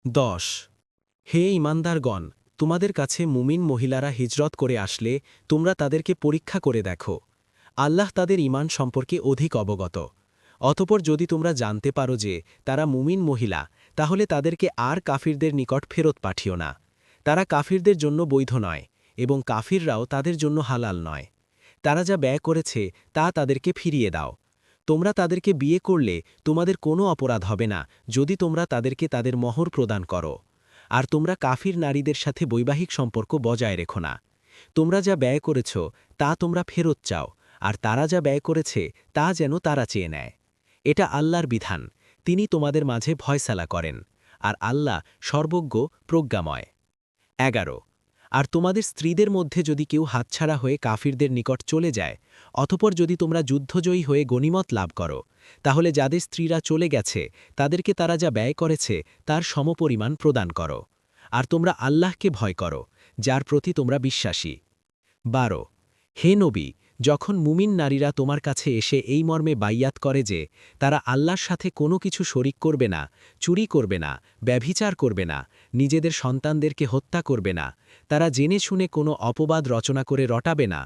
10 হে ঈমানদারগণ, তোমাদের কাছে মুমিন মহিলারা হিজরত করে আসলে তোমরা তাদেরকে পরীক্ষা করে দেখো। আল্লাহ তাদের ঈমান সম্পর্কে অধিক অবগত। অতঃপর যদি তোমরা জানতে পারো যে তারা মুমিন মহিলা, তাহলে তাদেরকে আর কাফিরদের নিকট ফেরত পাঠিও না। তারা কাফিরদের জন্য বৈধ নয়, এবং কাফিররাও তাদের জন্য হালাল নয়। তারা যা ব্যয় করেছে তা তাদেরকে ফিরিয়ে দাও। তোমরা তাদেরকে বিয়ে করলে তোমাদের কোনো অপরাধ হবে না যদি তোমরা তাদেরকে তাদের মহর প্রদান করো। আর তোমরা কাফির নারীদের সাথে বৈবাহিক সম্পর্ক বজায় রেখো না। তোমরা যা ব্যয় করেছ তা তোমরা ফেরত চাও, আর তারা যা ব্যয় করেছে তা যেন তারা চেয়ে নেয়। এটা আল্লাহর বিধান, তিনি তোমাদের মাঝে ফয়সালা করেন, আর আল্লাহ সর্বজ্ঞ প্রজ্ঞাময়। 11 আর তোমাদের স্ত্রীদের মধ্যে যদি কেউ হাতছাড়া হয়ে কাফিরদের নিকট চলে যায়, অতঃপর যদি তোমরা যুদ্ধজয়ী হয়ে গনিমত লাভ করো, তাহলে যাদের স্ত্রীরা চলে গেছে তাদেরকে তারা যা ব্যয় করেছে তার সমপরিমাণ প্রদান করো। আর তোমরা আল্লাহকে ভয় করো, যার প্রতি তোমরা বিশ্বাসী। 12 হে নবী, যখন মুমিন নারীরা তোমার কাছে এসে এই মর্মে বাইয়াত করে যে তারা আল্লাহর সাথে কোনো কিছু শরিক করবে না, চুরি করবে না, ব্যভিচার করবে না, নিজেদের সন্তানদেরকে হত্যা করবে না, তারা জেনে শুনে কোনো অপবাদ রচনা করে রটাবে না,